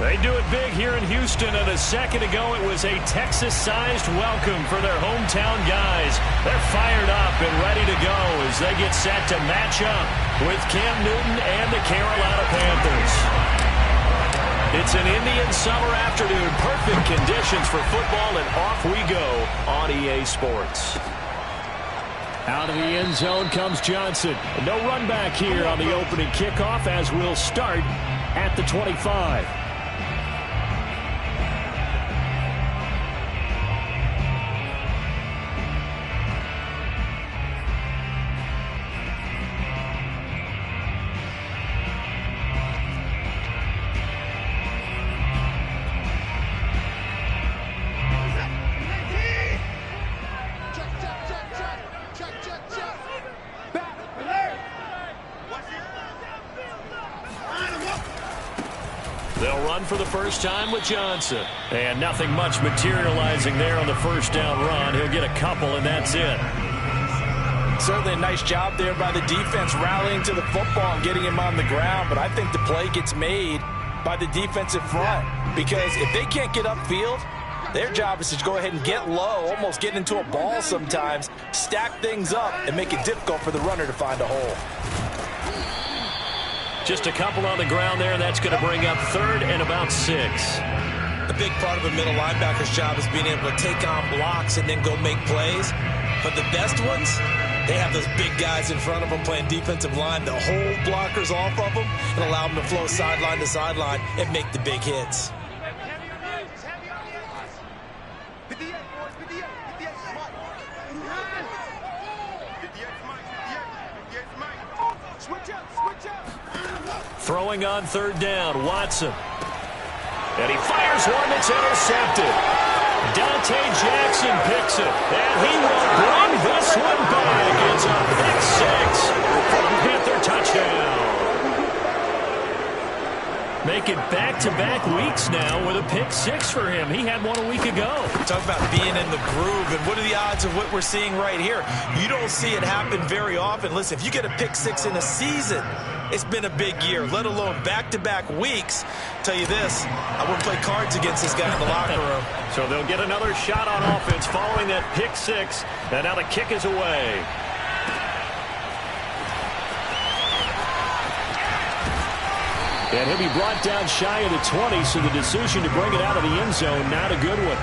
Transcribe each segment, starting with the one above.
They do it big here in Houston, and a second ago it was a Texas-sized welcome for their hometown guys. They're fired up and ready to go as they get set to match up with Cam Newton and the Carolina Panthers. It's an Indian summer afternoon, perfect conditions for football, and off we go on EA Sports. Out of the end zone comes Johnson. No run back here on the opening kickoff as we'll start at the 25. They'll run for the first time with Johnson. And nothing much materializing there on the first down run. He'll get a couple, and that's it. Certainly a nice job there by the defense rallying to the football and getting him on the ground. But I think the play gets made by the defensive front. Because if they can't get upfield, their job is to go ahead and get low, almost get into a ball sometimes, stack things up, and make it difficult for the runner to find a hole. Just a couple on the ground there. That's going to bring up third and about 6. A big part of a middle linebacker's job is being able to take on blocks and then go make plays. But the best ones, they have those big guys in front of them playing defensive line to hold blockers off of them and allow them to flow sideline to sideline and make the big hits. Throwing on third down, Watson. And he fires one that's intercepted. Dante Jackson picks it. And he will bring this one back. It's a pick 6. Panther touchdown. Make it back-to-back weeks now with a pick 6 for him. He had one a week ago. Talk about being in the groove, and what are the odds of what we're seeing right here? You don't see it happen very often. Listen, if you get a pick 6 in a season, it's been a big year, let alone back-to-back weeks. Tell you this, I wouldn't play cards against this guy in the locker room. So they'll get another shot on offense following that pick 6, and now the kick is away. And he'll be brought down shy of the 20, so the decision to bring it out of the end zone, not a good one.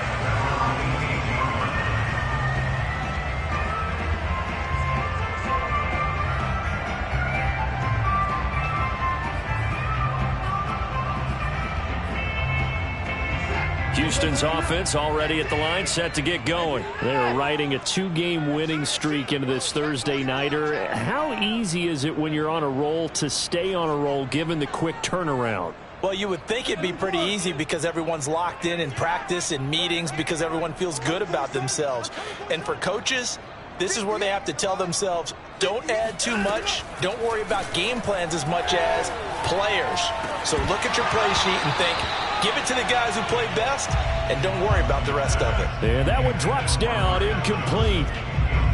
Houston's offense already at the line, set to get going. They're riding a 2-game winning streak into this Thursday nighter. How easy is it when you're on a roll to stay on a roll given the quick turnaround? Well, you would think it'd be pretty easy because everyone's locked in practice and meetings because everyone feels good about themselves. And for coaches, this is where they have to tell themselves, don't add too much. Don't worry about game plans as much as players. So look at your play sheet and think, give it to the guys who play best, and don't worry about the rest of it. And that one drops down, incomplete.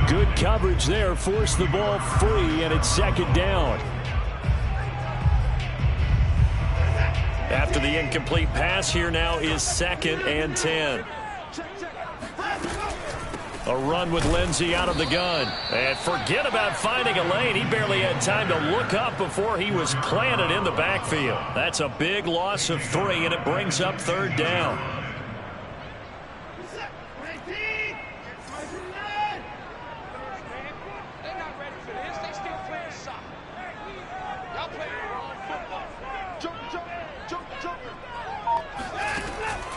Good coverage there, forced the ball free, and it's second down. After the incomplete pass, here now is 2nd and 10. A run with Lindsey out of the gun. And forget about finding a lane. He barely had time to look up before he was planted in the backfield. That's a big loss of 3, and it brings up third down.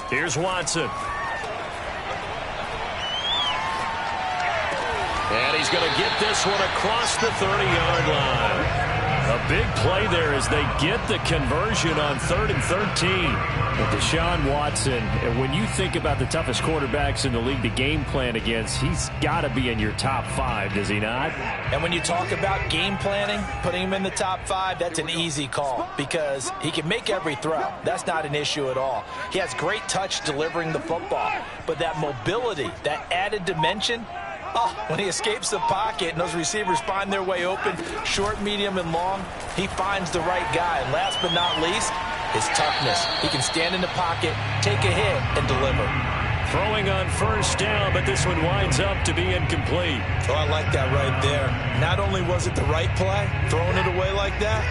Here's Watson. And he's going to get this one across the 30-yard line. A big play there as they get the conversion on 3rd and 13. But Deshaun Watson, when you think about the toughest quarterbacks in the league to game plan against, he's got to be in your top 5, does he not? And when you talk about game planning, putting him in the top 5, that's an easy call because he can make every throw. That's not an issue at all. He has great touch delivering the football. But that mobility, that added dimension, when he escapes the pocket and those receivers find their way open, short, medium, and long, he finds the right guy. And last but not least, his toughness. He can stand in the pocket, take a hit, and deliver. Throwing on first down, but this one winds up to be incomplete. Oh, I like that right there. Not only was it the right play, throwing it away like that,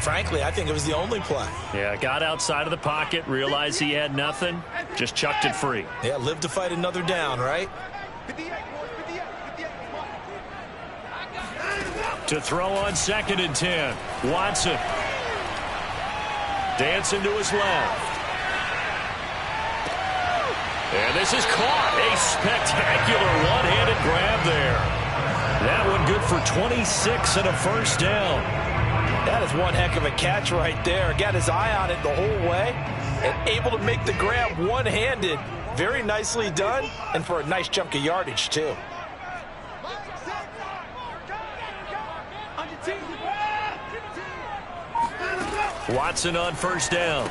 frankly, I think it was the only play. Yeah, got outside of the pocket, realized he had nothing, just chucked it free. Yeah, live to fight another down, right? To throw on 2nd and 10. Watson. Dancing to his left. And this is caught. A spectacular one-handed grab there. That one good for 26 and a first down. That is one heck of a catch right there. Got his eye on it the whole way and able to make the grab one-handed. Very nicely done, and for a nice chunk of yardage, too. Watson on first down.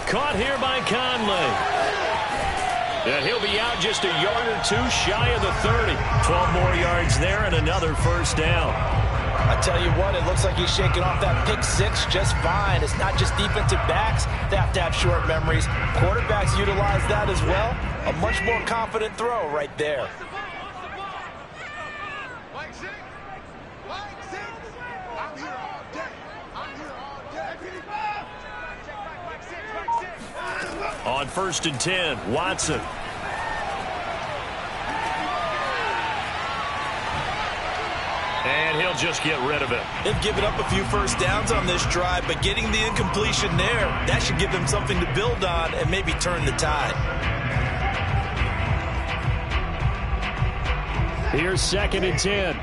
Caught here by Conley. And he'll be out just a yard or two shy of the 30. 12 more yards there and another first down. I tell you what, it looks like he's shaking off that pick six just fine. It's not just defensive backs that have to have short memories. Quarterbacks utilize that as well. A much more confident throw right there. On 1st and 10, Watson. And he'll just get rid of it. They've given up a few first downs on this drive, but getting the incompletion there, that should give them something to build on and maybe turn the tide. Here's 2nd and 10.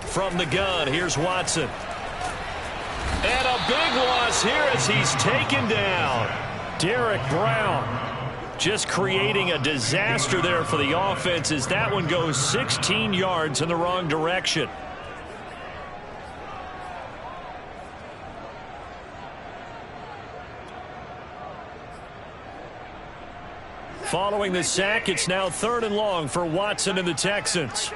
From the gun, here's Watson. And a big loss here as he's taken down. Derek Brown just creating a disaster there for the offense as that one goes 16 yards in the wrong direction. Following the sack, it's now 3rd and long for Watson and the Texans.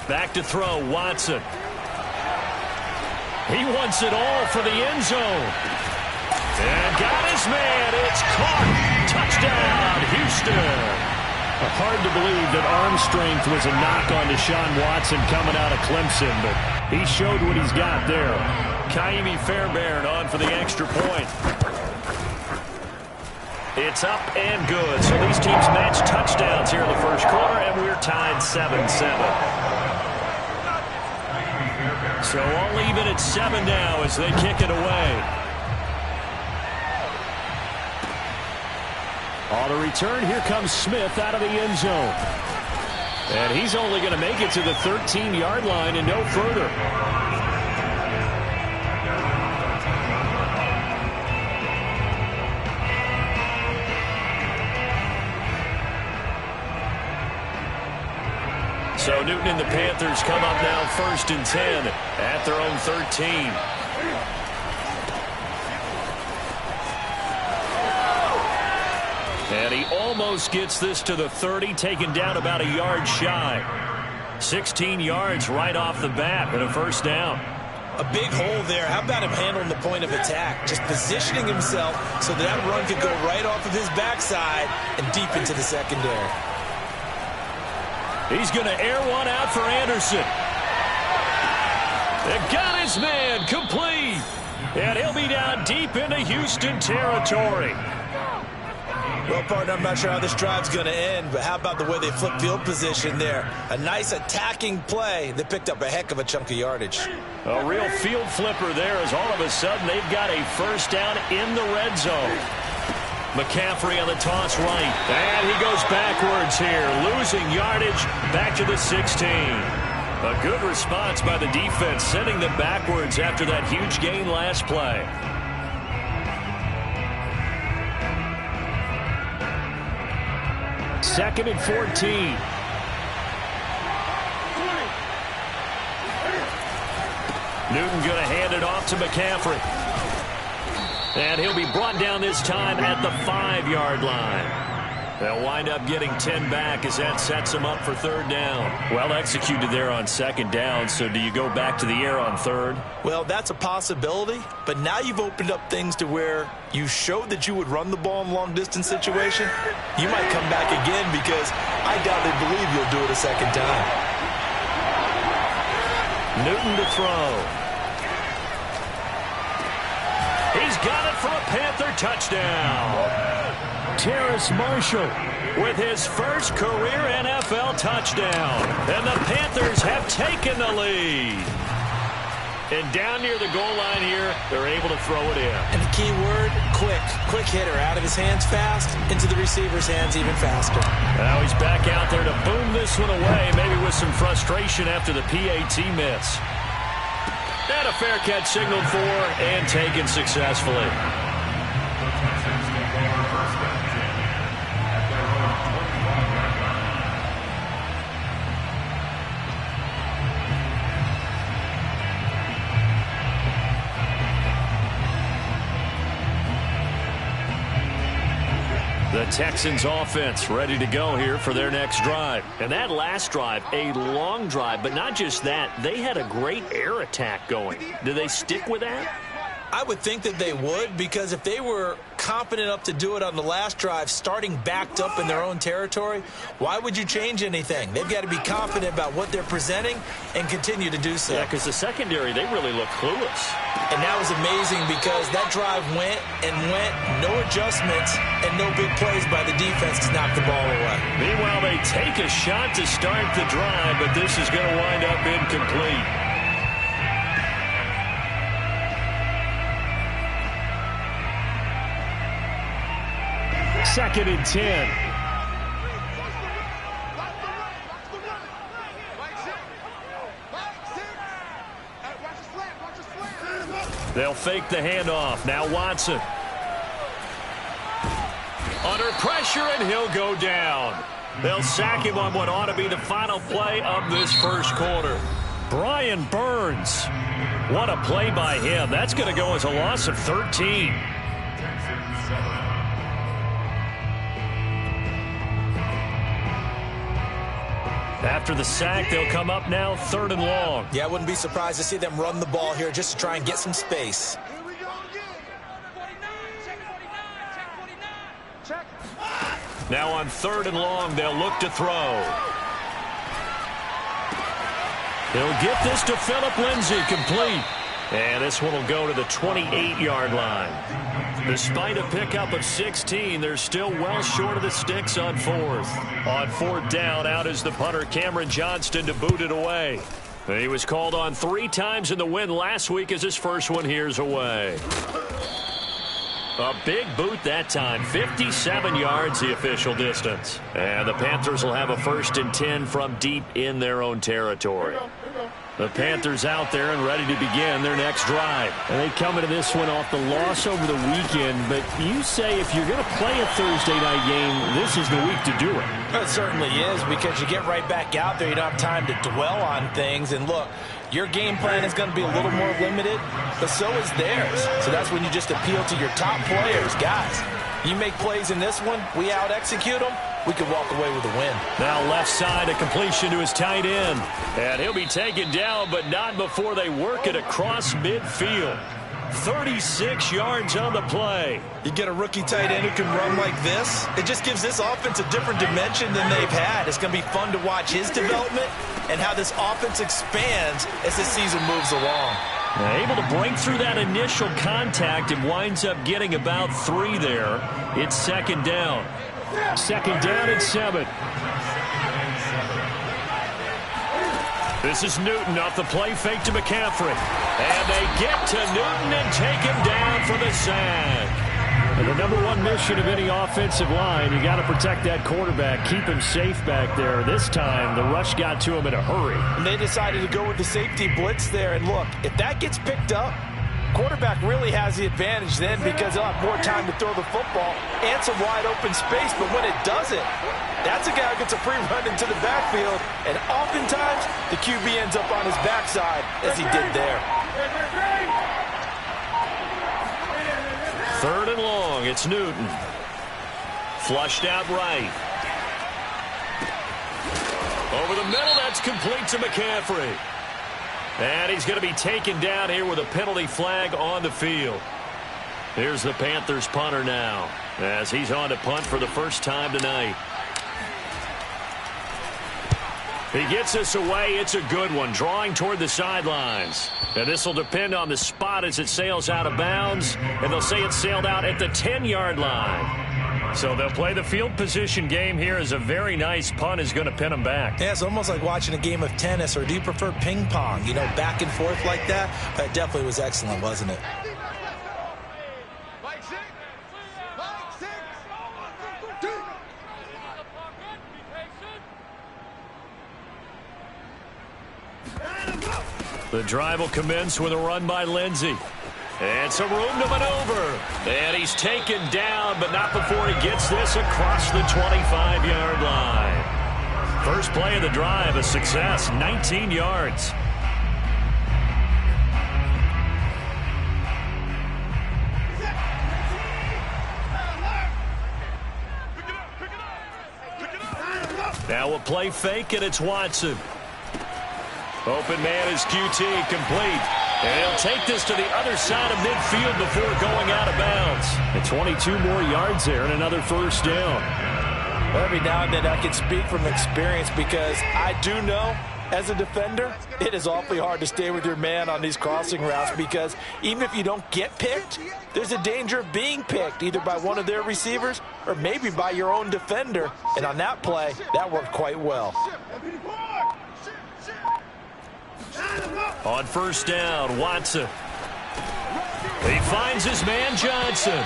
Back to throw, Watson. He wants it all for the end zone. And got his man. It's caught. Touchdown, Houston. Hard to believe that arm strength was a knock on Deshaun Watson coming out of Clemson, but he showed what he's got there. Kaimi Fairbairn on for the extra point. It's up and good. So these teams match touchdowns here in the first quarter, and we're tied 7-7. So all even at 7 now as they kick it away. On a return, here comes Smith out of the end zone. And he's only going to make it to the 13-yard line and no further. So Newton and the Panthers come up now 1st and 10 at their own 13. And he almost gets this to the 30, taken down about a yard shy. 16 yards right off the bat and a first down. A big hole there. How about him handling the point of attack? Just positioning himself so that run could go right off of his backside and deep into the secondary. He's going to air one out for Anderson. They've got his man complete. And he'll be down deep into Houston territory. Well, partner, I'm not sure how this drive's going to end, but how about the way they flip field position there? A nice attacking play that picked up a heck of a chunk of yardage. A real field flipper there as all of a sudden they've got a first down in the red zone. McCaffrey on the toss right. And he goes backwards here, losing yardage back to the 16. A good response by the defense, sending them backwards after that huge gain last play. 2nd and 14. Newton going to hand it off to McCaffrey. And he'll be brought down this time at the 5-yard line. They'll wind up getting 10 back as that sets them up for 3rd down. Well executed there on 2nd down, so do you go back to the air on 3rd? Well, that's a possibility, but now you've opened up things to where you showed that you would run the ball in long-distance situation. You might come back again because I doubt they believe you'll do it a 2nd time. Newton to throw. He's got it for a Panther touchdown. Terrace Marshall with his first career NFL touchdown. And the Panthers have taken the lead. And down near the goal line here, they're able to throw it in. And the key word, quick. Quick hitter. Out of his hands fast, into the receiver's hands even faster. Now he's back out there to boom this one away, maybe with some frustration after the PAT miss. And a fair catch signaled for and taken successfully. The Texans offense ready to go here for their next drive. And that last drive, a long drive, but not just that. They had a great air attack going. Do they stick with that? I would think that they would, because if they were confident enough to do it on the last drive, starting backed up in their own territory, why would you change anything? They've got to be confident about what they're presenting and continue to do so. Yeah, because the secondary, they really look clueless. And that was amazing because that drive went and went, no adjustments, and no big plays by the defense to knock the ball away. Meanwhile, they take a shot to start the drive, but this is going to wind up incomplete. Second and 10. They'll fake the handoff. Now Watson. Under pressure, and he'll go down. They'll sack him on what ought to be the final play of this first quarter. Brian Burns. What a play by him. That's going to go as a loss of 13. After the sack, they'll come up now 3rd and long. Yeah, I wouldn't be surprised to see them run the ball here just to try and get some space. Now on 3rd and long, they'll look to throw. He'll get this to Phillip Lindsay, complete. And this one will go to the 28-yard line. Despite a pickup of 16, they're still well short of the sticks on 4th. On 4th down, out is the punter, Cameron Johnston, to boot it away. He was called on 3 times in the win last week as his first one here's away. A big boot that time, 57 yards the official distance. And the Panthers will have a 1st and 10 from deep in their own territory. The Panthers out there and ready to begin their next drive. And they come into this one off the loss over the weekend. But you say if you're going to play a Thursday night game, this is the week to do it. It certainly is, because you get right back out there. You don't have time to dwell on things. And look, your game plan is going to be a little more limited, but so is theirs. So that's when you just appeal to your top players. Guys, you make plays in this one, we out-execute them, we could walk away with a win. Now left side, a completion to his tight end. And he'll be taken down, but not before they work it across midfield. 36 yards on the play. You get a rookie tight end who can run like this. It just gives this offense a different dimension than they've had. It's going to be fun to watch his development and how this offense expands as the season moves along. Now, able to break through that initial contact and winds up getting about 3 there. It's 2nd down. 2nd down and 7. This is Newton off the play fake to McCaffrey. And they get to Newton and take him down for the sack. And the #1 mission of any offensive line, you got to protect that quarterback, keep him safe back there. This time, the rush got to him in a hurry. And they decided to go with the safety blitz there. And look, if that gets picked up, quarterback really has the advantage then because he'll have more time to throw the football and some wide open space. But when it doesn't, that's a guy who gets a free run into the backfield, and oftentimes the QB ends up on his backside as he did there. 3rd and long. It's Newton. Flushed out right. Over the middle, that's complete to McCaffrey. And he's going to be taken down here with a penalty flag on the field. Here's the Panthers punter now as he's on to punt for the first time tonight. He gets this away. It's a good one, drawing toward the sidelines. And this will depend on the spot as it sails out of bounds. And they'll say it sailed out at the 10-yard line. So they'll play the field position game here as a very nice punt is going to pin them back. Yeah, it's almost like watching a game of tennis, or do you prefer ping pong? You know, back and forth like that? That definitely was excellent, wasn't it? The drive will commence with a run by Lindsey. And some room to maneuver. And he's taken down, but not before he gets this across the 25-yard line. First play of the drive, a success, 19 yards. Now we'll play fake, and it's Watson. Open man is QT, complete. And he'll take this to the other side of midfield before going out of bounds. And 22 more yards there and another first down. Every now and then I can speak from experience because I do know, as a defender, it is awfully hard to stay with your man on these crossing routes because even if you don't get picked, there's a danger of being picked either by one of their receivers or maybe by your own defender. And on that play, that worked quite well. On first down, Watson. He finds his man, Johnson.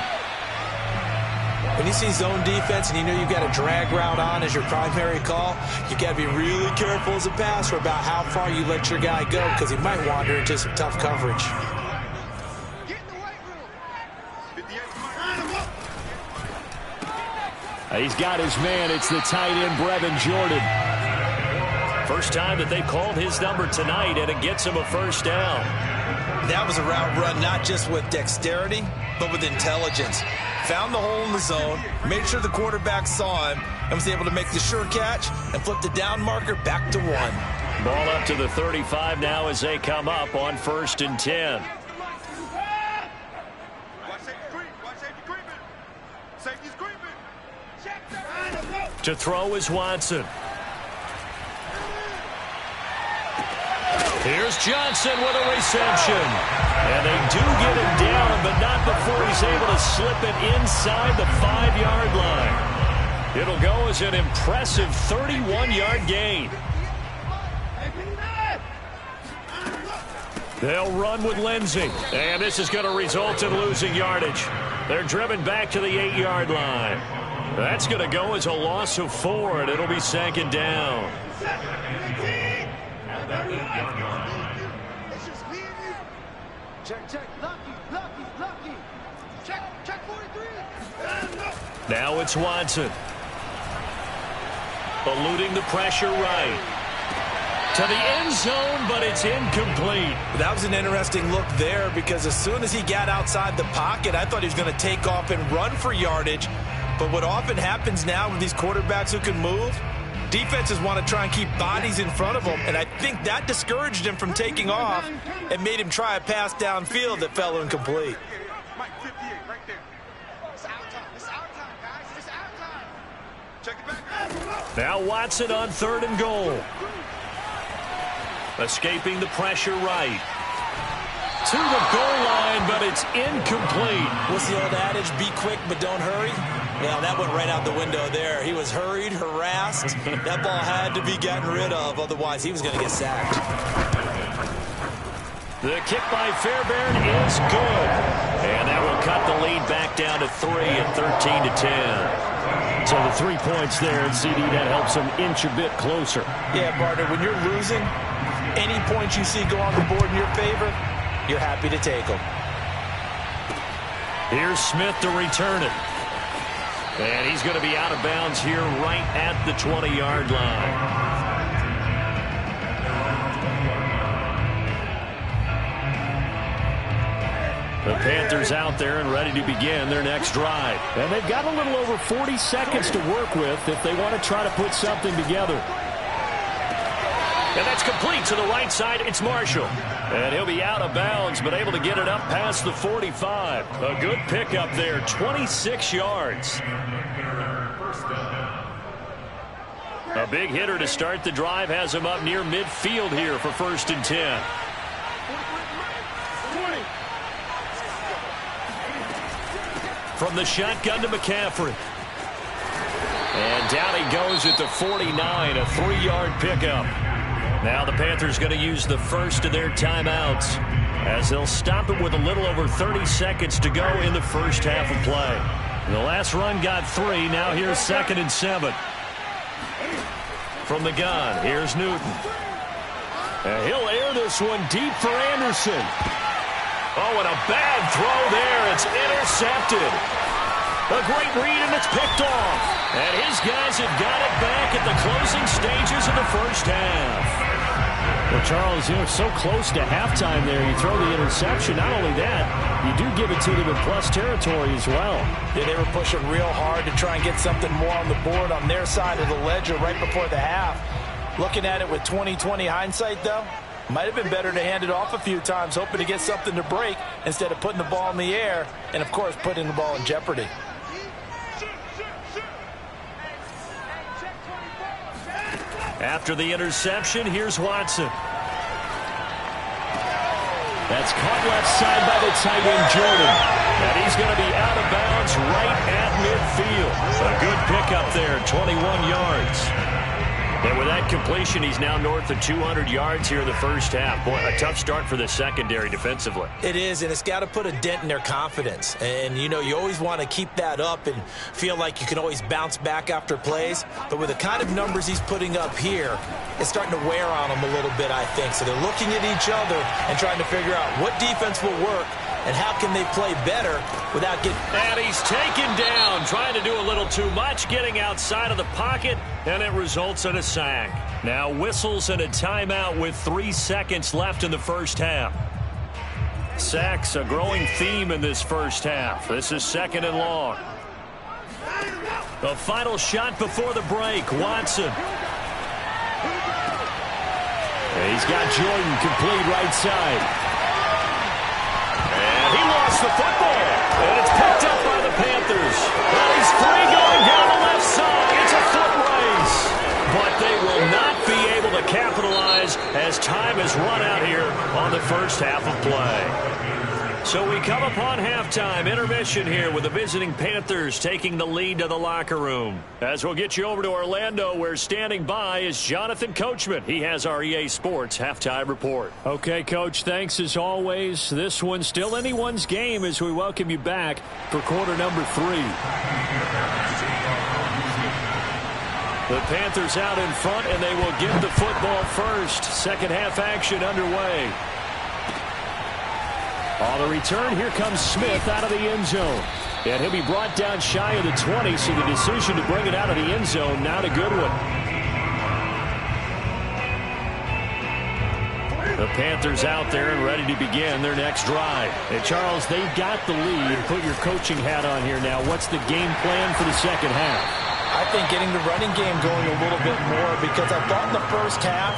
When you see zone defense and you know you've got a drag route on as your primary call, you got to be really careful as a passer about how far you let your guy go because he might wander into some tough coverage. He's got his man. It's the tight end, Brevin Jordan. First time that they've called his number tonight, and it gets him a first down. That was a route run not just with dexterity, but with intelligence. Found the hole in the zone, made sure the quarterback saw him, and was able to make the sure catch and flip the down marker back to 1. Ball up to the 35 now as they come up on 1st and 10. To throw is Watson. Here's Johnson with a reception. And they do get him down, but not before he's able to slip it inside the 5-yard line. It'll go as an impressive 31-yard gain. They'll run with Lindsey. And this is going to result in losing yardage. They're driven back to the 8-yard line. That's going to go as a loss of 4, and it'll be 2nd down. Now it's Watson. Eluding the pressure right. To the end zone, but it's incomplete. That was an interesting look there because as soon as he got outside the pocket, I thought he was going to take off and run for yardage. But what often happens now with these quarterbacks who can move, defenses want to try and keep bodies in front of them, and I think that discouraged him from taking off and made him try a pass downfield that fell incomplete. Now Watson on 3rd and goal. Escaping the pressure right. To the goal line, but it's incomplete. What's the old adage? Be quick, but don't hurry. Well, that went right out the window there. He was hurried, harassed. That ball had to be gotten rid of, otherwise he was going to get sacked. The kick by Fairbairn is good. And that will cut the lead back down to 3 at 13-10. So the 3 points there, and CD, that helps them inch a bit closer. Yeah, partner, when you're losing, any points you see go on the board in your favor, you're happy to take them. Here's Smith to return it. And he's going to be out of bounds here right at the 20-yard line. The Panthers out there and ready to begin their next drive. And they've got a little over 40 seconds to work with if they want to try to put something together. And that's complete to the right side. It's Marshall. And he'll be out of bounds, but able to get it up past the 45. A good pickup there, 26 yards. A big hitter to start the drive has him up near midfield here for 1st and 10. From the shotgun to McCaffrey. And down he goes at the 49, a 3-yard pickup. Now the Panthers going to use the first of their timeouts as they'll stop it with a little over 30 seconds to go in the first half of play. The last run got 3. Now here's 2nd and 7. From the gun, here's Newton. And he'll air this one deep for Anderson. Oh, and a bad throw there. It's intercepted. A great read, and it's picked off. And his guys have got it back at the closing stages of the first half. Well, Charles, so close to halftime there. You throw the interception. Not only that, you do give it to them in plus territory as well. Yeah, they were pushing real hard to try and get something more on the board on their side of the ledger right before the half. Looking at it with 20/20 hindsight, though, might have been better to hand it off a few times, hoping to get something to break instead of putting the ball in the air and, of course, putting the ball in jeopardy. After the interception, here's Watson. That's caught left side by the tight end, Jordan. And he's going to be out of bounds right at midfield. A good pickup there, 21 yards. And with that completion, he's now north of 200 yards here in the first half. Boy, a tough start for the secondary defensively. It is, and it's got to put a dent in their confidence. And, you always want to keep that up and feel like you can always bounce back after plays. But with the kind of numbers he's putting up here, it's starting to wear on them a little bit, I think. So they're looking at each other and trying to figure out what defense will work and how can they play better without getting... And he's taken down, trying to do a little too much, getting outside of the pocket, and it results in a sack. Now whistles and a timeout with 3 seconds left in the first half. Sacks, a growing theme in this first half. This is 2nd and long. The final shot before the break, Watson. He's got Jordan complete right side. And he lost the football. And it's picked up by the Panthers. And he's free going down the left side. It's a foot race. But they will not be able to capitalize as time has run out here on the first half of play. So we come upon halftime intermission here with the visiting Panthers taking the lead to the locker room. As we'll get you over to Orlando, where standing by is Jonathan Coachman. He has our EA Sports halftime report. Okay, Coach, thanks as always. This one's still anyone's game as we welcome you back for quarter number 3. The Panthers out in front, and they will get the football first. Second half action underway. On the return, here comes Smith out of the end zone. And he'll be brought down shy of the 20, so the decision to bring it out of the end zone, not a good one. The Panthers out there and ready to begin their next drive. And Charles, they've got the lead. Put your coaching hat on here now. What's the game plan for the second half? I think getting the running game going a little bit more, because I thought in the first half,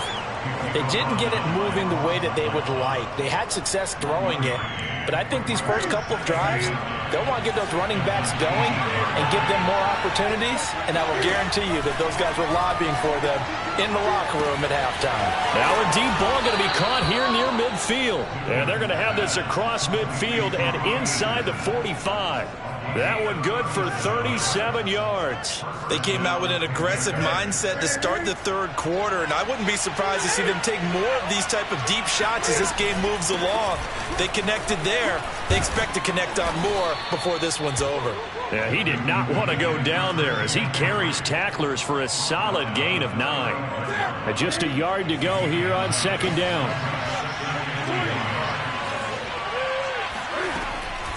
they didn't get it moving the way that they would like. They had success throwing it, but I think these first couple of drives, they'll want to get those running backs going and give them more opportunities, and I will guarantee you that those guys were lobbying for them in the locker room at halftime. Now a deep ball going to be caught here near midfield. And they're going to have this across midfield and inside the 45. That one good for 37 yards. They came out with an aggressive mindset to start the third quarter, and I wouldn't be surprised to see them take more of these type of deep shots as this game moves along. They connected there. They expect to connect on more before this one's over. Yeah, he did not want to go down there as he carries tacklers for a solid gain of 9. And just a yard to go here on second down.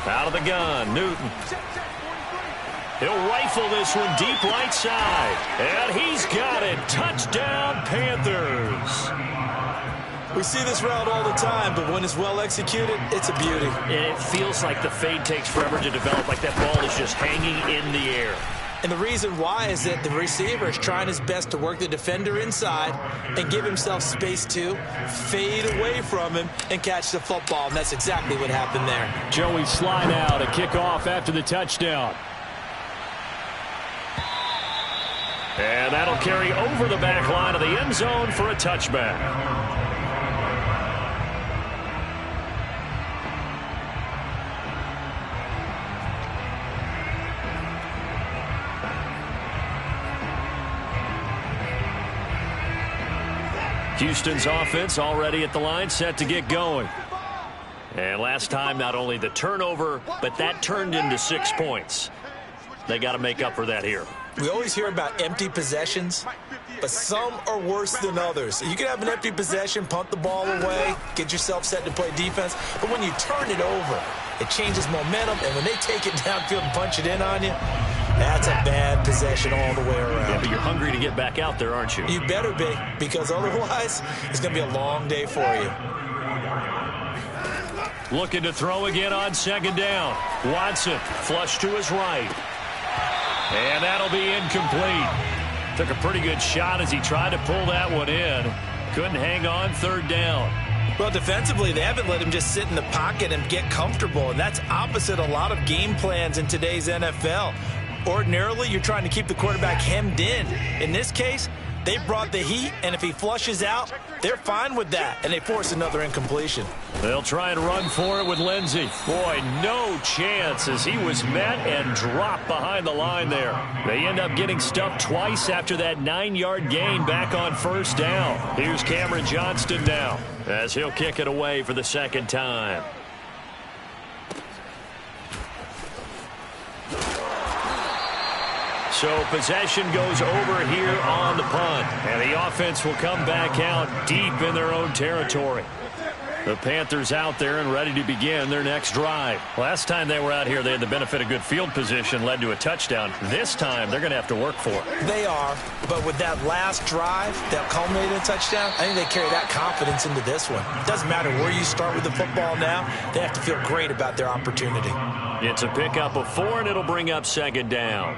Out of the gun, Newton. He'll rifle this one deep right side. And he's got it. Touchdown, Panthers. We see this route all the time, but when it's well executed, it's a beauty. It feels like the fade takes forever to develop, like that ball is just hanging in the air. And the reason why is that the receiver is trying his best to work the defender inside and give himself space to fade away from him and catch the football. And that's exactly what happened there. Joey Sly now to kick off after the touchdown. And that'll carry over the back line of the end zone for a touchback. Houston's offense already at the line, set to get going. And last time, not only the turnover, but that turned into 6 points. They got to make up for that here. We always hear about empty possessions, but some are worse than others. You can have an empty possession, punt the ball away, get yourself set to play defense, but when you turn it over, it changes momentum, and when they take it downfield and punch it in on you, that's a bad possession all the way around. Yeah, but you're hungry to get back out there, aren't you? You better be, because otherwise it's going to be a long day for you. Looking to throw again on second down. Watson, flush to his right. And that'll be incomplete. Took a pretty good shot as he tried to pull that one in. Couldn't hang on third down. Well, defensively, they haven't let him just sit in the pocket and get comfortable, and that's opposite a lot of game plans in today's NFL. Ordinarily, you're trying to keep the quarterback hemmed in. In this case, they brought the heat, and if he flushes out, they're fine with that, and they force another incompletion. They'll try and run for it with Lindsey. Boy, no chance as he was met and dropped behind the line there. They end up getting stuffed twice after that 9-yard gain back on first down. Here's Cameron Johnston now as he'll kick it away for the second time. So possession goes over here on the punt. And the offense will come back out deep in their own territory. The Panthers out there and ready to begin their next drive. Last time they were out here, they had the benefit of good field position, led to a touchdown. This time, they're going to have to work for it. They are, but with that last drive that culminated in a touchdown, I think they carry that confidence into this one. It doesn't matter where you start with the football now. They have to feel great about their opportunity. It's a pickup of 4, and it'll bring up second down.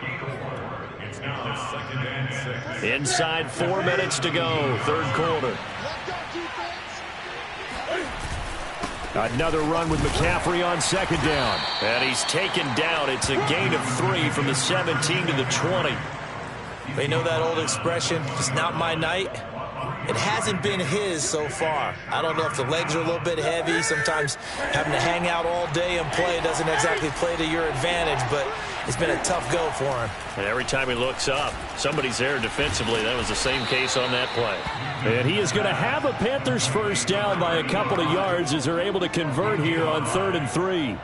Inside 4 minutes to go, third quarter. Another run with McCaffrey on second down. And he's taken down. It's a gain of 3 from the 17 to the 20. They know that old expression, it's not my night. It hasn't been his so far. I don't know if the legs are a little bit heavy. Sometimes having to hang out all day and play doesn't exactly play to your advantage, but it's been a tough go for him. And every time he looks up, somebody's there defensively. That was the same case on that play. And he is going to have a Panthers first down by a couple of yards as they're able to convert here on 3rd and 3.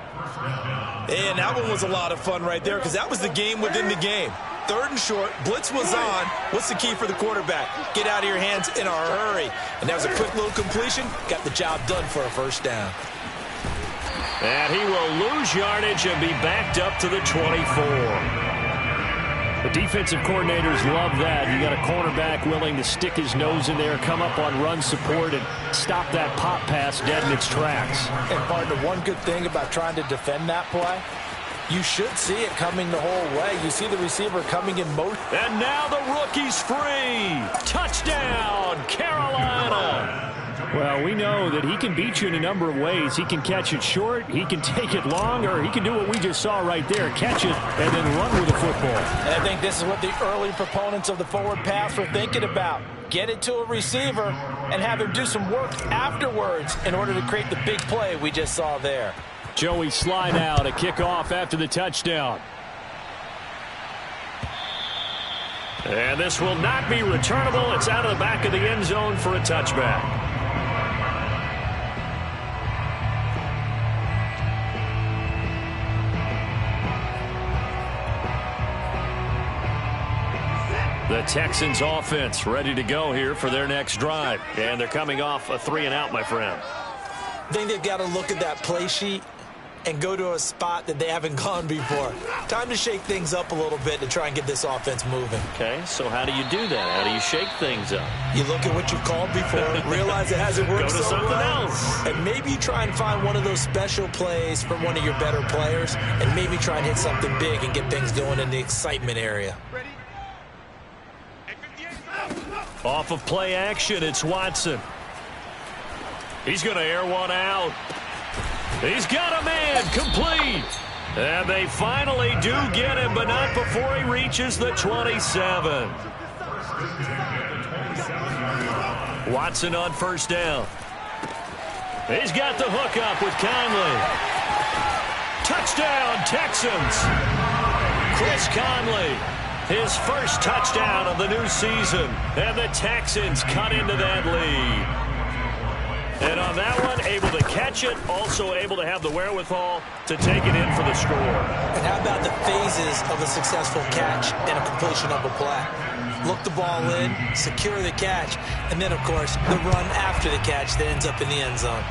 And that one was a lot of fun right there because that was the game within the game. 3rd and short, blitz was on. What's the key for the quarterback? Get out of your hands in a hurry. And that was a quick little completion. Got the job done for a first down. And he will lose yardage and be backed up to the 24. The defensive coordinators love that. You got a cornerback willing to stick his nose in there, come up on run support, and stop that pop pass dead in its tracks. And partner, one good thing about trying to defend that play, you should see it coming the whole way. You see the receiver coming in motion. And now the rookie's free. Touchdown, Carolina. Well, we know that he can beat you in a number of ways. He can catch it short, he can take it long, or he can do what we just saw right there, catch it and then run with the football. And I think this is what the early proponents of the forward pass were thinking about. Get it to a receiver and have him do some work afterwards in order to create the big play we just saw there. Joey Sly now to kick off after the touchdown. And this will not be returnable. It's out of the back of the end zone for a touchback. The Texans offense ready to go here for their next drive. And they're coming off a 3-and-out, my friend. I think they've got to look at that play sheet and go to a spot that they haven't gone before. Time to shake things up a little bit to try and get this offense moving. Okay, so how do you do that? How do you shake things up? You look at what you've called before, realize it hasn't worked Go to so something well, else. and maybe you try and find one of those special plays from one of your better players, and maybe try and hit something big and get things going in the excitement area. Off of play action, it's Watson. He's going to air one out. He's got a man, complete. And they finally do get him, but not before he reaches the 27. Watson on first down. He's got the hook up with Conley. Touchdown, Texans. Chris Conley, his first touchdown of the new season. And the Texans cut into that lead. And on that one, able to catch it, also able to have the wherewithal to take it in for the score. And how about the phases of a successful catch and a completion of a play? Look the ball in, secure the catch, and then, of course, the run after the catch that ends up in the end zone.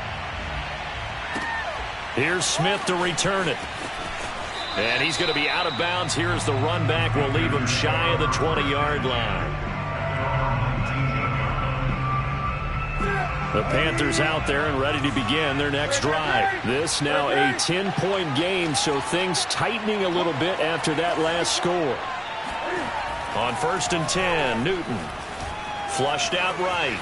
Here's Smith to return it. And he's going to be out of bounds. Here's the run back. Will leave him shy of the 20-yard line. The Panthers out there and ready to begin their next drive. This now a 10-point game, so things tightening a little bit after that last score. On 1st and 10, Newton. Flushed out right.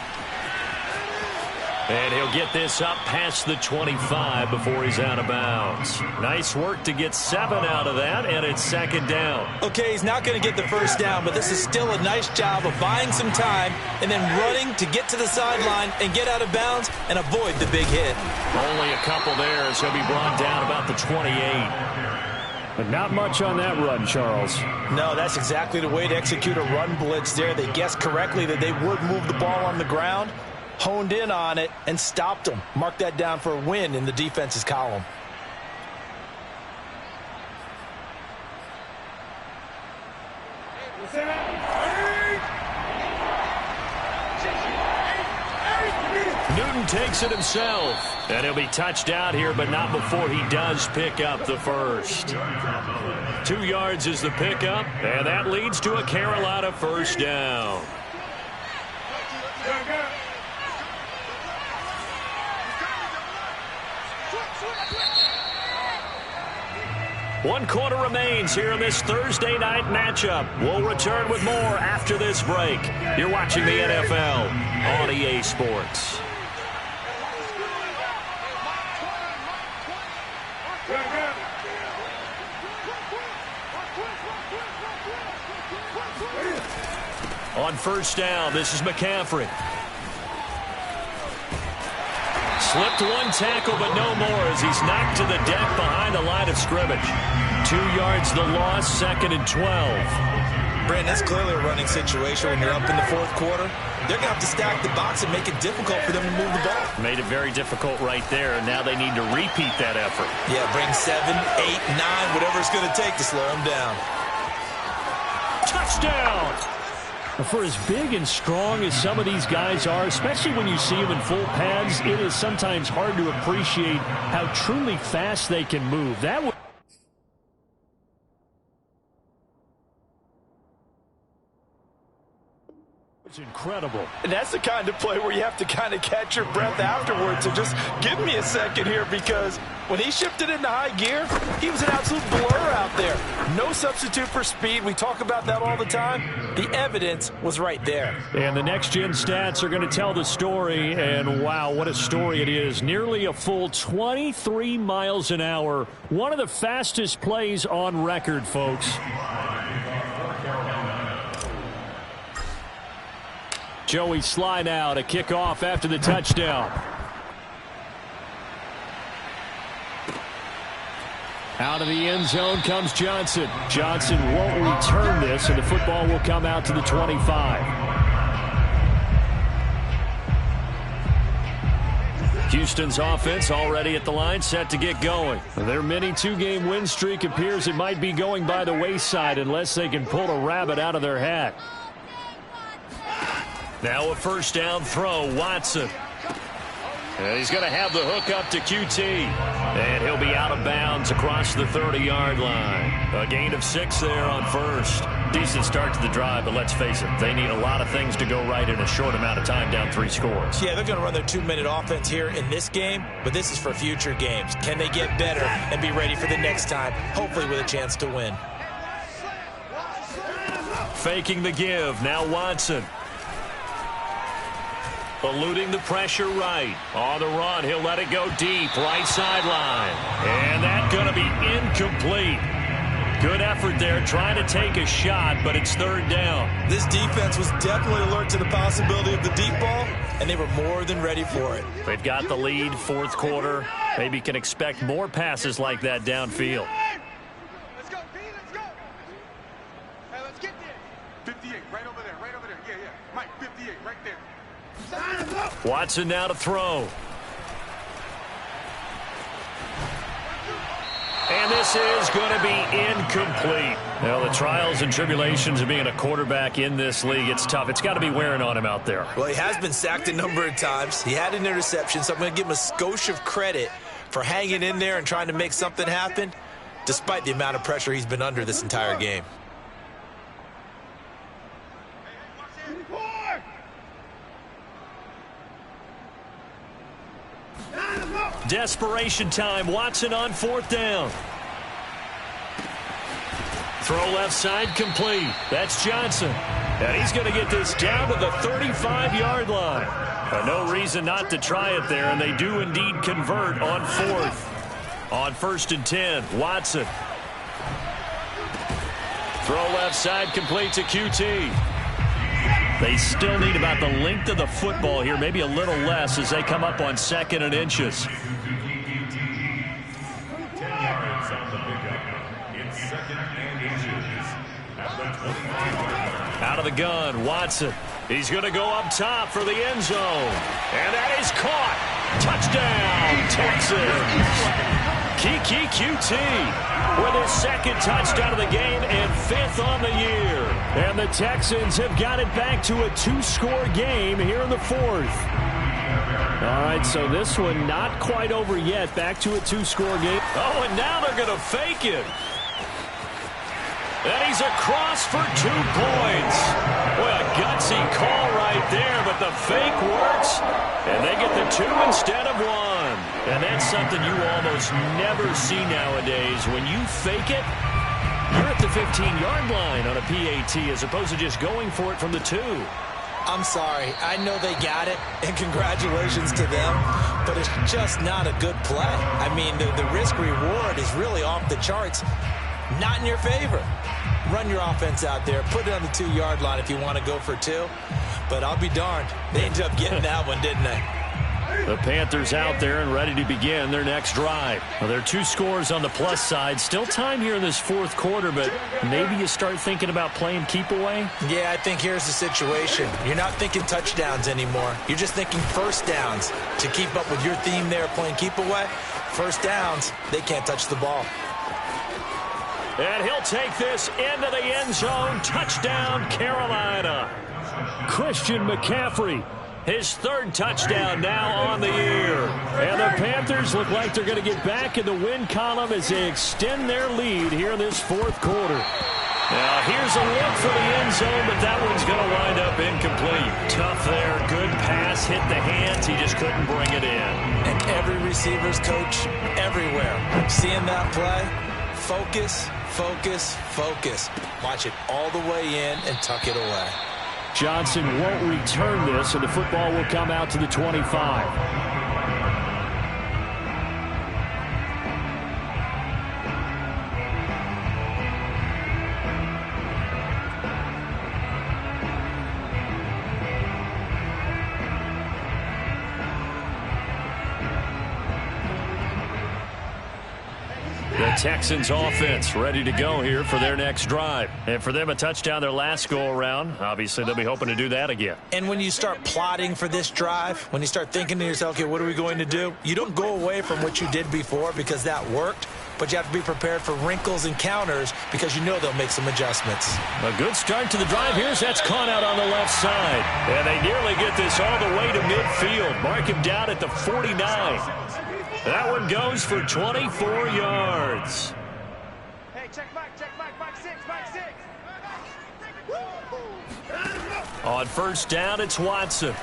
And he'll get this up past the 25 before he's out of bounds. Nice work to get 7 out of that, and it's 2nd down. Okay, he's not going to get the first down, but this is still a nice job of buying some time and then running to get to the sideline and get out of bounds and avoid the big hit. Only a couple there as he'll be brought down about the 28. But not much on that run, Charles. No, that's exactly the way to execute a run blitz there. They guessed correctly that they would move the ball on the ground, honed in on it, and stopped them. Mark that down for a win in the defense's column. Newton takes it himself. And he'll be touched out here, but not before he does pick up the first. 2 yards is the pickup, and that leads to a Carolina first down. One quarter remains here in this Thursday night matchup. We'll return with more after this break. You're watching the NFL on EA Sports. On first down, this is McCaffrey. Slipped one tackle, but no more as he's knocked to the deck behind the line of scrimmage. 2 yards the loss, 2nd and 12. Brandon, that's clearly a running situation when you're up in the 4th quarter. They're going to have to stack the box and make it difficult for them to move the ball. Made it very difficult right there, and now they need to repeat that effort. Yeah, bring 7, 8, 9, whatever it's going to take to slow them down. Touchdown! For as big and strong as some of these guys are, especially when you see them in full pads, it is sometimes hard to appreciate how truly fast they can move. That was incredible. And that's the kind of play where you have to kind of catch your breath afterwards. So just give me a second here, because when he shifted into high gear, he was an absolute blur out there. No substitute for speed. We talk about that all the time. The evidence was right there. And the next-gen stats are going to tell the story, and wow, what a story it is. Nearly a full 23 miles an hour. One of the fastest plays on record, folks. Joey slide out, a kickoff after the touchdown. Out of the end zone comes Johnson. Johnson won't return this, and the football will come out to the 25. Houston's offense already at the line, set to get going. Their mini 2-game win streak appears it might be going by the wayside unless they can pull a rabbit out of their hat. Now a first down throw, Watson. And he's going to have the hook up to QT. And he'll be out of bounds across the 30-yard line. A gain of 6 there on first. Decent start to the drive, but let's face it, they need a lot of things to go right in a short amount of time down 3 scores. Yeah, they're going to run their 2-minute offense here in this game, but this is for future games. Can they get better and be ready for the next time, hopefully with a chance to win? Faking the give, now Watson. Eluding the pressure right. On the run, he'll let it go deep, right sideline. And that's going to be incomplete. Good effort there, trying to take a shot, but it's 3rd down. This defense was definitely alert to the possibility of the deep ball, and they were more than ready for it. They've got the lead, 4th quarter. Maybe can expect more passes like that downfield. Let's go, B, let's go. Hey, let's get there. 58, right over there, right over there. Yeah, yeah. Mike, 58, right there. Watson now to throw. And this is going to be incomplete. Well, the trials and tribulations of being a quarterback in this league, it's tough. It's got to be wearing on him out there. Well, he has been sacked a number of times. He had an interception, so I'm going to give him a skosh of credit for hanging in there and trying to make something happen, despite the amount of pressure he's been under this entire game. Desperation time. Watson on 4th down. Throw left side complete. That's Johnson. And he's going to get this down to the 35-yard line. No reason not to try it there, and they do indeed convert on 4th. On 1st and 10, Watson. Throw left side complete to QT. They still need about the length of the football here, maybe a little less as they come up on 2nd and inches. Out of the gun, Watson. He's going to go up top for the end zone. And that is caught. Touchdown, Texans. Kiki QT with his 2nd touchdown of the game and 5th on the year. And the Texans have got it back to a 2-score game here in the 4th. All right, so this one not quite over yet. Back to a 2-score game. Oh, and now they're going to fake it. And he's across for 2 points. Boy, a gutsy call right there, but the fake works. And they get the 2 instead of 1. And that's something you almost never see nowadays. When you fake it, you're at the 15-yard line on a PAT as opposed to just going for it from the 2. I'm sorry. I know they got it, and congratulations to them, but it's just not a good play. I mean, the risk-reward is really off the charts. Not in your favor. Run your offense out there. Put it on the 2-yard line if you want to go for 2. But I'll be darned. They ended up getting that one, didn't they? The Panthers out there and ready to begin their next drive. Well, there are 2 scores on the plus side. Still time here in this 4th quarter, but maybe you start thinking about playing keep away? Yeah, I think here's the situation. You're not thinking touchdowns anymore. You're just thinking 1st downs. To keep up with your theme there, playing keep away, 1st downs, they can't touch the ball. And he'll take this into the end zone. Touchdown, Carolina. Christian McCaffrey, his 3rd touchdown now on the year. And the Panthers look like they're going to get back in the win column as they extend their lead here in this 4th quarter. Now, here's a look for the end zone, but that one's going to wind up incomplete. Tough there. Good pass. Hit the hands. He just couldn't bring it in. And every receiver's coach everywhere. Seeing that play, focus, focus, focus. Watch it all the way in and tuck it away. Johnson won't return this, and the football will come out to the 25. The Texans offense ready to go here for their next drive. And for them, a touchdown their last go-around. Obviously, they'll be hoping to do that again. And when you start plotting for this drive, when you start thinking to yourself, okay, what are we going to do? You don't go away from what you did before because that worked, but you have to be prepared for wrinkles and counters because you know they'll make some adjustments. A good start to the drive here. That's caught out on the left side. And they nearly get this all the way to midfield. Mark him down at the 49. That one goes for 24 yards. Hey, check Mike, Mike 6, Mike 6. On first down, it's Watson.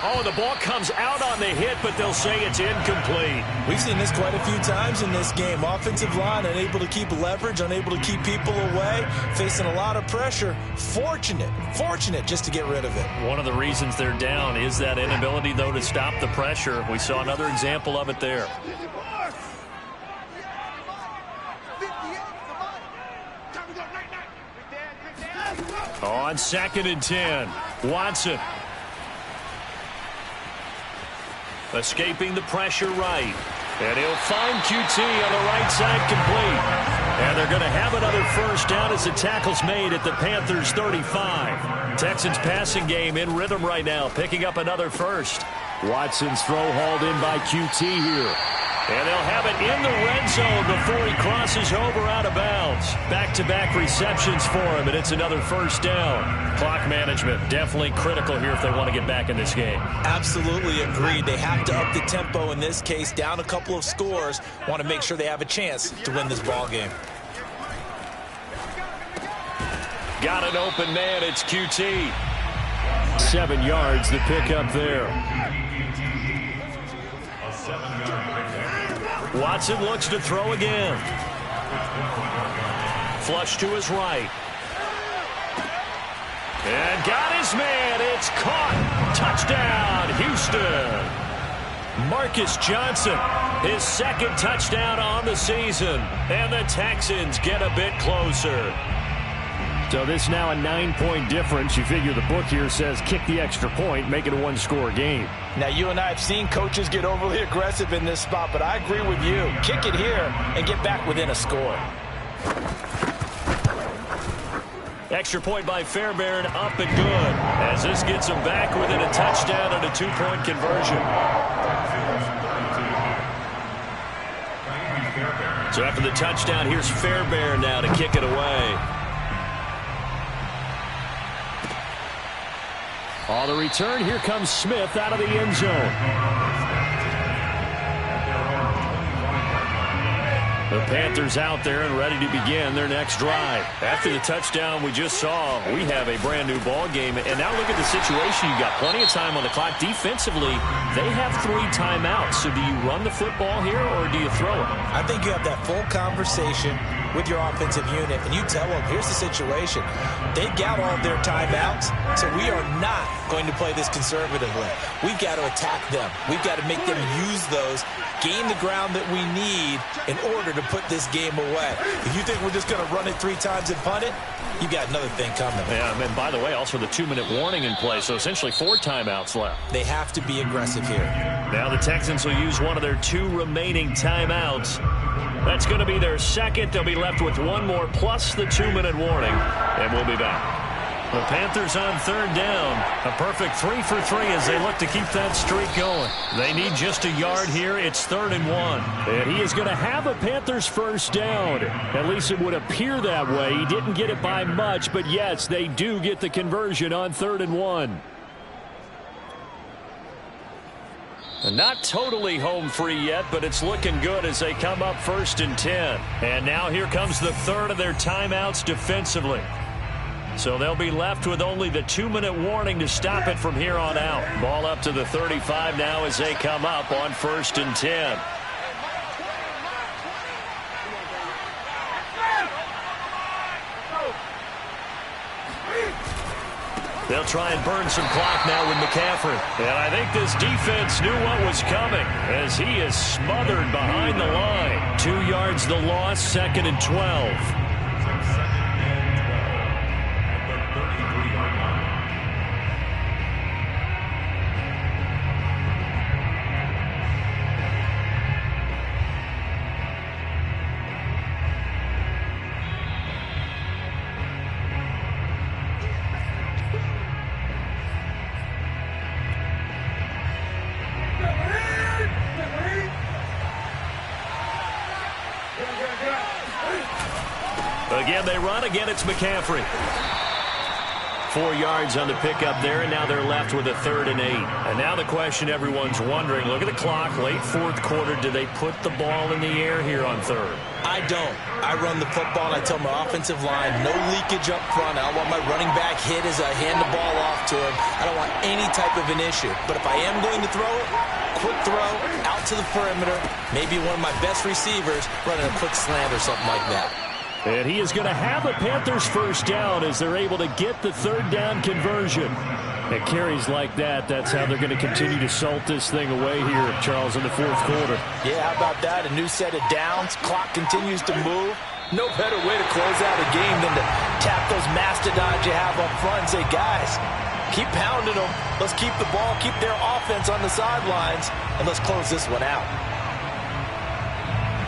Oh, the ball comes out on the hit, but they'll say it's incomplete. We've seen this quite a few times in this game. Offensive line unable to keep leverage, unable to keep people away, facing a lot of pressure. Fortunate just to get rid of it. One of the reasons they're down is that inability, though, to stop the pressure. We saw another example of it there. On 2nd and 10, Watson. Escaping the pressure right. And he'll find QT on the right side complete. And they're going to have another first down as the tackle's made at the Panthers 35. Texans passing game in rhythm right now, picking up another first. Watson's throw hauled in by QT here. And they'll have it in the red zone before he crosses over out of bounds. Back-to-back receptions for him, and it's another first down. Clock management definitely critical here if they want to get back in this game. Absolutely agreed. They have to up the tempo in this case, down a couple of scores. Want to make sure they have a chance to win this ball game. Got an open man. It's QT. 7 yards, the pickup there. Watson looks to throw again. Flush to his right. And got his man. It's caught. Touchdown, Houston. Marcus Johnson, his second touchdown on the season. And the Texans get a bit closer. So this now a 9-point difference. You figure the book here says kick the extra point, make it a one-score game. Now, you and I have seen coaches get overly aggressive in this spot, but I agree with you. Kick it here and get back within a score. Extra point by Fairbairn, up and good, as this gets them back within a touchdown and a 2-point conversion. So after the touchdown, here's Fairbairn now to kick it away. On the return, here comes Smith out of the end zone. The Panthers out there and ready to begin their next drive. After the touchdown we just saw, we have a brand new ball game. And now look at the situation. You've got plenty of time on the clock. Defensively, they have 3 timeouts. So do you run the football here or do you throw it? I think you have that full conversation with your offensive unit, and you tell them, here's the situation. They've got all of their timeouts, so we are not going to play this conservatively. We've got to attack them. We've got to make them use those, gain the ground that we need in order to put this game away. If you think we're just going to run it 3 times and punt it, you got another thing coming. Yeah, and by the way, also the 2-minute warning in play, so essentially 4 timeouts left. They have to be aggressive here. Now the Texans will use one of their 2 remaining timeouts. That's going to be their second. They'll be left with 1 more plus the 2-minute warning, and we'll be back. The Panthers on 3rd down. A perfect 3 for 3 as they look to keep that streak going. They need just a yard here. It's 3rd and 1. And he is going to have a Panthers first down. At least it would appear that way. He didn't get it by much, but yes, they do get the conversion on 3rd and 1. Not totally home free yet, but it's looking good as they come up 1st and 10. And now here comes the 3rd of their timeouts defensively. So they'll be left with only the 2-minute warning to stop it from here on out. Ball up to the 35 now as they come up on 1st and 10. They'll try and burn some clock now with McCaffrey. And I think this defense knew what was coming as he is smothered behind the line. 2 yards the loss, 2nd and 12. Again, they run. Again, it's McCaffrey. 4 yards on the pickup there, and now they're left with a 3rd and 8. And now the question everyone's wondering, look at the clock, late 4th quarter, do they put the ball in the air here on 3rd? I don't. I run the football, and I tell my offensive line, no leakage up front. I don't want my running back hit as I hand the ball off to him. I don't want any type of an issue. But if I am going to throw it, quick throw, out to the perimeter, maybe one of my best receivers running a quick slant or something like that. And he is going to have a Panthers first down as they're able to get the 3rd down conversion. At carries like that, that's how they're going to continue to salt this thing away here, Charles, in the 4th quarter. Yeah, how about that? A new set of downs. Clock continues to move. No better way to close out a game than to tap those mastodons you have up front and say, guys, keep pounding them. Let's keep the ball, keep their offense on the sidelines, and let's close this one out.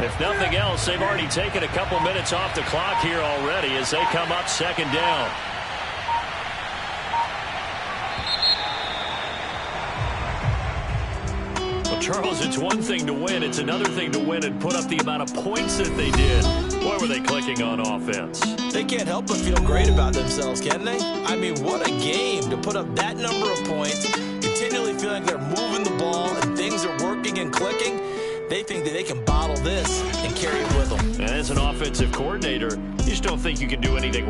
If nothing else, they've already taken a couple minutes off the clock here already as they come up 2nd down. Well, Charles, it's one thing to win. It's another thing to win and put up the amount of points that they did. Boy, were they clicking on offense. They can't help but feel great about themselves, can they? I mean, what a game to put up that number of points, continually feeling like they're moving the ball and things are working and clicking. They think that they can bottle this and carry it with them. And as an offensive coordinator, you just don't think you can do anything wrong.